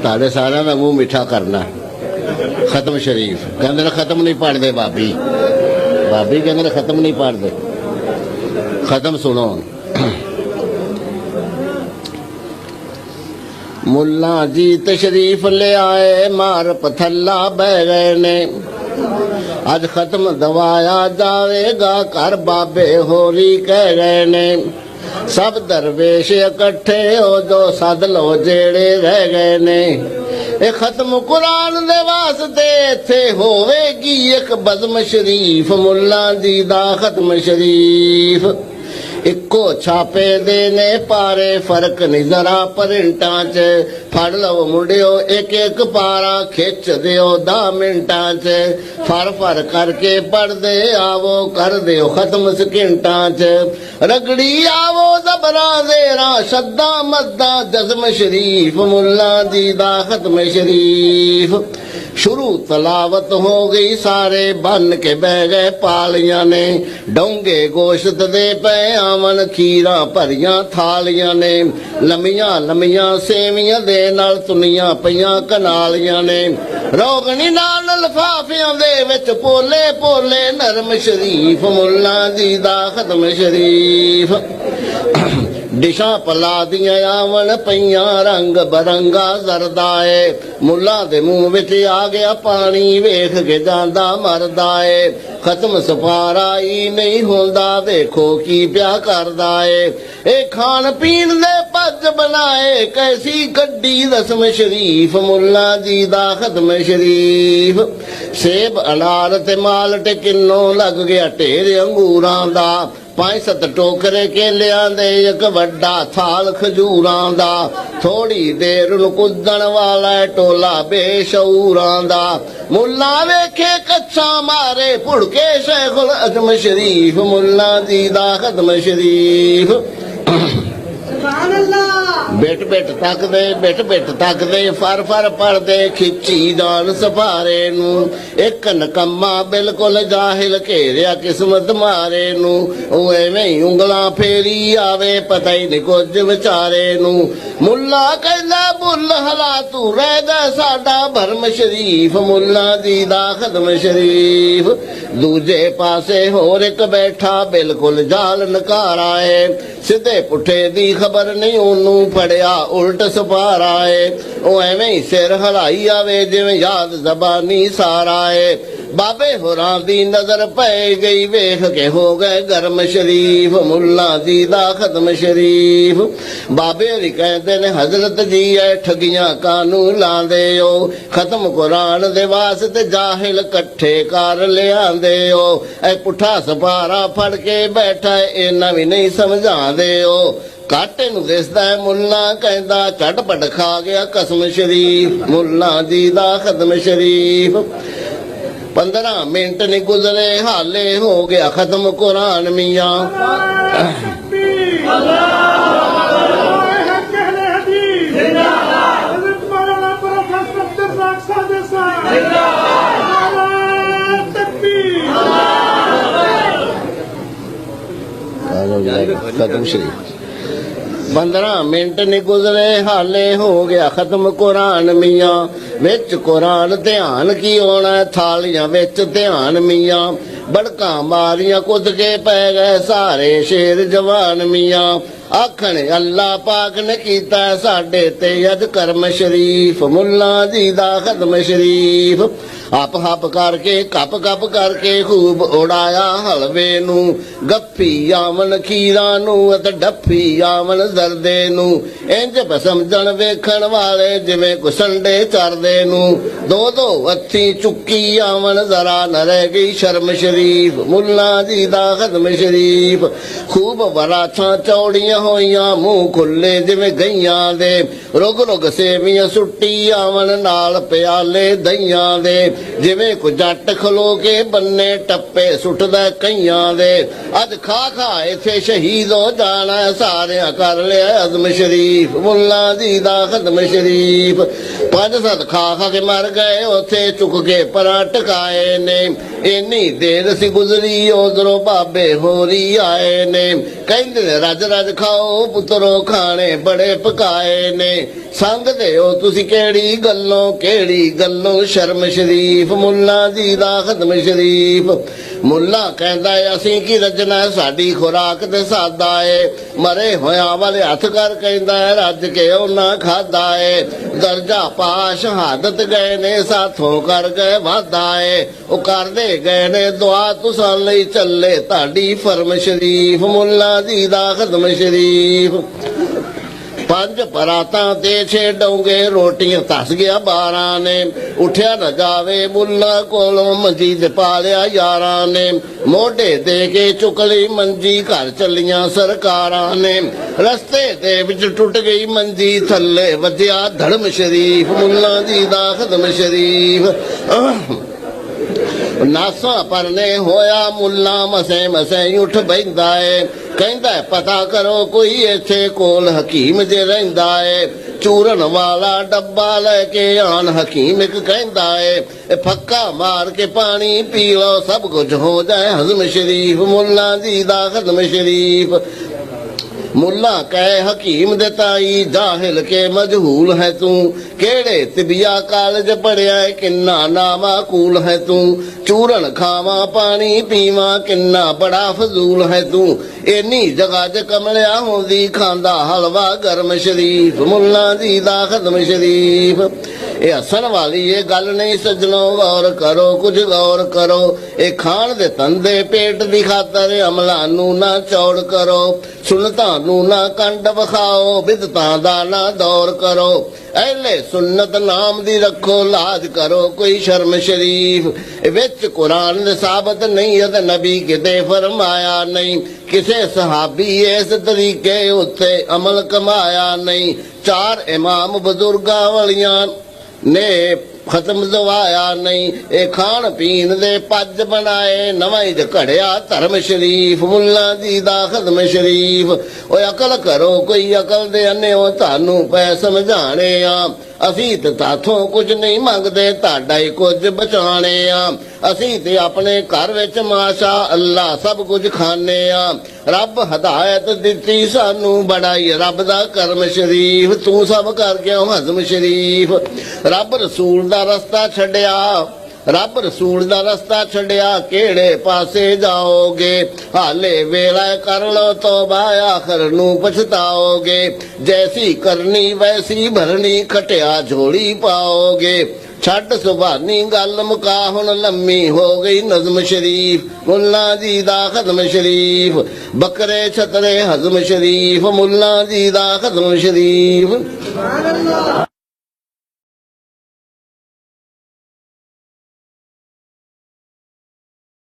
तारे सारा का मुंह मिठा करना। खत्म शरीफ कहते खत्म नहीं पढ़ते भाभी, भाभी कहते खत्म नहीं पढ़ते। खत्म सुनो। मुल्ला जी तशरीफ ले आए, मार पथला बह गए ने। अज खत्म दवाया जावेगा, कर बाबे होरी कह गए ने। सब दरवेश इकट्ठे हो जो सद लो जेड़े रह गए ने। ए खत्म कुरान दे वास्ते इत्थे होवेगी एक बज़म शरीफ, मुल्ला जी दा खत्म शरीफ। इको छापे देने पारे, फर्क नहीं जरा प्रिंटां च। फड़ लो मुंडियो एक एक पारा, खिच दियो 10 मिंटां च। फर फर करके पढ़ दे आवो, कर दियो खत्म सकिंटां च। रगड़ी आवो ज़बरा ज़ेरा, शद्दा मद्दा जज़्म शरीफ, मुल्ला जी दा खत्म शरीफ। शुरू तलावत हो गई, सारे बन के बह गए पालियां ने। डोंगे गोश्त दे पे आवन, खीरा भरियां थालियां ने। लमियां लमियां सेवियां दे नाल तुनियां पईयां कनालियां ने। रोगनी नाल लफाफियां दे विच पोले पोले नरम शरीफ, मुल्ला जी दा खत्म शरीफ। डिशा पला दियां आवन पईयां, रंग बरंगा जरदाए। मुल्ला दे मुंह विच आ गया पानी, वेख के जांदा मरदा है। खत्म सफारा ही नहीं होंदा, देखो की प्या करदा है। ए खान पीन दे पज बनाए, कैसी कड्डी रस्म शरीफ, मुल्ला जी दा खत्म शरीफ। सेब अनार ते माल्टे किन्नो लग गया ढेर अंगूरां दा। 5-7 टोकरे केलियां दे, एक वड्डा थाल खजूरां दा। थोड़ी देर नूं कुदण वाला टोला बेशऊरां दा। मुल्ला वेखे कच्छा मारे, भुड़के शेखुल अज़म शरीफ, मुल्ला जी दा खत्म शरीफ। बिट बिट तक दे, बिट बिट तक दे, फर फर पढ़ दे, खिची जान सफारे नू। एक नकम्मा बिल्कुल जाहिल घेरिया किस्मत मारे नू। ओ एवें ही उंगलां फेरी आवे, पता ही नहीं कुछ विचारे नू। मुल्ला कहंदा बुल हला तू रह गा साडा भरम शरीफ, मुल्ला जी दा खत्म शरीफ। दूजे पासे होर एक बैठा, बिल्कुल जाल नकारा है। सिद्धे पुठे दी खबर नहीं ओनू, फड़िया उल्ट सफारा है। ओ एवें ही सिर हलाई आवे, जिवें याद जबानी सारा है। बाबे होरां दी नजर पै गई, वेख के हो गए गर्म शरीफ, मुल्ला जी दा खत्म शरीफ। बाबे हरी कहंदे ने हजरत जी ऐ ठगियां कानू लांदे हो। खत्म कुरान दे वास्ते जाहिल कट्ठे कर लियांदे हो। ऐ पुठा सफारा फड़ के बैठा, इन्ना भी नहीं समझांदे हो। काटे नूं दिसदा है मुल्ला कहंदा, झटपट खा गया कसम शरीफ, मुल्ला जी दा खत्म शरीफ। 15 मिनट नहीं गुजरे, हाले हो गया खत्म कुरान मियां। खत्म शरीफ। 15 मिनट नहीं गुजरे, हाले हो गया खत्म कुरान मियां। विच कुरान ध्यान की होना, थालियां विच ध्यान मियां। बड़का मारियां कुद के पै गए सारे शेर जवान मियां। आखण अल्लाह पाक ने कीता साडे ते अज करम शरीफ, मुल्ला जी दा खत्म शरीफ। आप हप करके कप कप करके खूब उड़ाया हलवे नू। गप्फी आवन खीरा नू ते डफ्फी आवन जरदे नू। इंज समझण वेखण वाले जिवें कुसंडे चरदे नू। दो दो हत्थी चुक्की आवन, जरा न रह गई शर्म शरीफ, मुल्ला जी दा खत्म शरीफ। खूब वराछां चौड़ियां होइयां, मुंह खुले जिवें गईयां दे। रुग रुग सेवियां सुट्टी आवन, नाल प्याले दईयां दे। जिवें को जट खलो के बन्ने टप्पे सुटदा कईयां दे। अज खा खा इथे शहीद हो जाना, सारे कर लिया अज़म शरीफ, मुल्ला जी दा खत्म शरीफ। 5-7 ਖਾ ਕੇ ਮਰ ਗਏ, ਉੱਥੇ ਚੁੱਕ ਕੇ ਪਰਾਂ ਟਿਕਾਏ ਨੇ। ਇੰਨੀ ਦੇਰ ਸੀ ਗੁਜ਼ਰੀ, ਉਧਰੋਂ ਬਾਬੇ ਹੋਰੀ ਆਏ ਨੇ। ਕਹਿੰਦੇ ਨੇ ਰੱਜ ਰੱਜ ਖਾਓ ਪੁੱਤਰੋ, ਖਾਣੇ ਬੜੇ ਪਕਾਏ ਨੇ। ਸੰਗਦੇ ਹੋ ਤੁਸੀਂ ਕਿਹੜੀ ਗੱਲੋਂ, ਸ਼ਰਮ ਸ਼ਰੀਫ ਮੁੱਲਾ ਜੀ ਦਾ ਖਤਮ ਸ਼ਰੀਫ। ਮੁੱਲਾ ਕਹਿੰਦਾ ਅਸੀਂ ਕੀ ਰੱਜਣਾ, ਸਾਡੀ ਖੁਰਾਕ ਤੇ ਸਾਦਾ ਏ। ਮਰੇ ਹੋਇਆਂ ਵਾਲੇ ਹੱਥ ਕਰ ਕਹਿੰਦਾ ਰੱਜ ਕੇ ਉਹਨਾਂ ਖਾਦਾ ਏ। ਦਰਜਾ ਪਾ ਸ਼ਹਾਦਤ ਗਏ ਨੇ, ਸਾਥੋਂ ਕਰ ਗਏ ਵਾਦਾ ਏ। ਉਹ ਕਰਦੇ ਗਏ ਨੇ ਦੁਆ ਤੁਸਾਂ ਲਈ, ਚੱਲੇ ਤੁਹਾਡੀ ਫਰਮ ਸ਼ਰੀਫ ਮੁੱਲਾ ਜੀ ਦਾ ਖਤਮ ਸ਼ਰੀਫ। 5 ਪਰਾਤਾਂ ਤੇ 6 ਡੋਂਗੇ, ਰੋਟੀਆਂ ਧਸ ਗਿਆ 12 ਨੇ। ਉੱਠਿਆ ਨਾ ਜਾਵੇ ਮੁੱਲਾ ਕੋਲੋਂ, ਮੰਜੀ ਤੇ ਪਾ ਲਿਆ ਯਾਰਾਂ ਨੇ। ਮੋਢੇ ਦੇ ਕੇ ਚੁੱਕ ਲਈ ਮੰਜੀ, ਘਰ ਚੱਲੀਆਂ ਸਰਕਾਰਾਂ ਨੇ। ਰਸਤੇ ਦੇ ਵਿੱਚ ਟੁੱਟ ਗਈ ਮੰਜੀ, ਥੱਲੇ ਵੱਜਿਆ ਧਰਮ ਸ਼ਰੀਫ ਮੁੱਲਾ ਜੀ ਦਾ ਖਤਮ ਸ਼ਰੀਫ। ਨਾਸਾ ਪਰਨੇ ਹੋਇਆ ਮੁੱਲਾ, ਮਸੇ ਉੱਠ ਬੈਂਦਾ ਏ। ਕਹਿੰਦਾ ਪਤਾ ਕਰੋ ਕੋਈ ਇੱਥੇ ਕੋਲ ਹਕੀਮ ਜੇ ਰਹਿੰਦਾ ਏ। ਚੂਰਨ ਵਾਲਾ ਡੱਬਾ ਲੈ ਕੇ ਆਣ, ਹਕੀਮ ਇੱਕ ਕਹਿੰਦਾ ਏ ਫੱਕਾ ਮਾਰ ਕੇ ਪਾਣੀ ਪੀ ਲਓ, ਸਭ ਕੁਝ ਹੋ ਜਾਏ ਹਜ਼ਮ ਸ਼ਰੀਫ ਮੁੱਲਾ ਜੀ ਦਾ ਖਤਮ ਸ਼ਰੀਫ। ਮੁੱਲਾ ਕਹੇ ਹਕੀਮ ਦੇ ਤਾਈ, ਜਾਹਿਲ ਕੇ ਮਜਹੂਲ ਹੈ ਤੂੰ। ਕਿਹੜੇ ਤਿਬੀਆ ਕਾਲਜ ਪੜਿਆ, ਕਿੰਨਾ ਨਾਮਾਕੂਲ ਹੈ ਤੂੰ। ਚੂਰਨ ਖਾਵਾਂ ਪਾਣੀ ਪੀਵਾਂ, ਕਿੰਨਾ ਬੜਾ ਫਜ਼ੂਲ ਹੈ ਤੂੰ। ਇੰਨੀ ਜਗ੍ਹਾ 'ਚ ਕਮਲਿਆ ਹੁੰਦੀ, ਖਾਂਦਾ ਹਲਵਾ ਗਰਮ ਸ਼ਰੀਫ ਮੁੱਲਾ ਜੀ ਦਾ ਖਤਮ ਸ਼ਰੀਫ। ਇਹ ਹੱਸਣ ਵਾਲੀ ਇਹ ਗੱਲ ਨਹੀਂ ਸੱਜਣੋ, ਗੌਰ ਕਰੋ ਕੁਝ ਗੌਰ ਕਰੋ। ਇਹ ਖਾਣ ਦੇ ਧੰਦੇ ਪੇਟ ਦੀ ਖਾਤਰ, ਅਮਲਾਂ ਨੂੰ ਨਾ ਚੌੜ ਕਰੋ। ਸੁਨਤਾਂ ਨੂੰ ਨਾ ਕੰਡ ਵਿਖਾਓ, ਬਿਦਤਾਂ ਦਾ ਨਾ ਦੌਰ ਕਰੋ। ਐਲੇ ਸੁਨਤ ਨਾਮ ਦੀ ਰੱਖੋ, ਲਾਜ ਕਰੋ ਕੋਈ ਸ਼ਰਮ ਸ਼ਰੀਫ। ਵਿੱਚ ਕੁਰਾਨ ਦੇ ਸਾਬਤ ਨਹੀਂ, ਅਤੇ ਨਬੀ ਕਿਤੇ ਫਰਮਾਇਆ ਨਹੀਂ। ਕਿਸੇ ਸਹਾਬੀ ਇਸ ਤਰੀਕੇ ਉੱਤੇ ਅਮਲ ਕਮਾਇਆ ਨਹੀਂ। 4 ਇਮਾਮ ਬਜ਼ੁਰਗਾਂ ਵਾਲੀਆਂ ਨੇ ਖਤਮ ਦਵਾਇਆ ਨਹੀਂ। ਇਹ ਖਾਣ ਪੀਣ ਦੇ ਪੱਜ ਬਣਾਏ, ਨਵਾਂ ਹੀ ਘੜਿਆ ਧਰਮ ਸ਼ਰੀਫ ਮੁੱਲਾ ਜੀ ਦਾ ਖਤਮ ਸ਼ਰੀਫ। ਓਏ ਅਕਲ ਕਰੋ ਕੋਈ ਅਕਲ ਦੇ ਅੰਨੇ, ਉਹ ਤੁਹਾਨੂੰ ਪੈ ਸਮਝਾਣੇ ਆ। ਅਸੀਂ ਤੇ ਤਾਥੋਂ ਕੁਝ ਨਹੀਂ ਮੰਗਦੇ, ਤੁਹਾਡਾ ਹੀ ਕੁਝ ਬਚਾਣੇ ਆ। ਅਸੀਂ ਤੇ ਆਪਣੇ ਘਰ ਵਿੱਚ ਮਾਸ਼ਾ ਅੱਲਾ ਸਭ ਕੁਝ ਖਾਣੇ ਆ। ਰੱਬ ਹਦਾਇਤ ਦਿੱਤੀ ਸਾਨੂੰ, ਬੜਾ ਹੀ ਰੱਬ ਦਾ ਕਰਮ ਸ਼ਰੀਫ। ਤੂੰ ਸਭ ਕਰ ਗਿਆ ਹਜ਼ਮ ਸ਼ਰੀਫ। ਰੱਬ ਰਸੂਲ ਦਾ ਰਸਤਾ ਛੱਡਿਆ, ਕਿਹੜੇ ਪਾਸੇ ਜਾਓਗੇ। ਹਾਲੇ ਵੇਲਾ ਕਰ ਲੋ ਤੋਬਾ, ਆਖਰ ਨੂੰ ਪਛਤਾਓਗੇ। ਜੈਸੀ ਕਰਨੀ ਵੈਸੀ ਭਰਨੀ, ਖਟਿਆ ਝੋਲੀ ਪਾਓਗੇ। ਛੱਡ ਸੁਭਾਨੀ ਗੱਲ ਮੁਕਾ, ਹੁਣ ਲੰਮੀ ਹੋ ਗਈ ਨਜ਼ਮ ਸ਼ਰੀਫ ਮੁੱਲਾ ਜੀ ਦਾ ਖਤਮ ਸ਼ਰੀਫ। ਬੱਕਰੇ ਛਤਰੇ ਹਜ਼ਮ ਸ਼ਰੀਫ ਮੁੱਲਾ ਜੀ ਦਾ ਖਤਮ ਸ਼ਰੀਫ।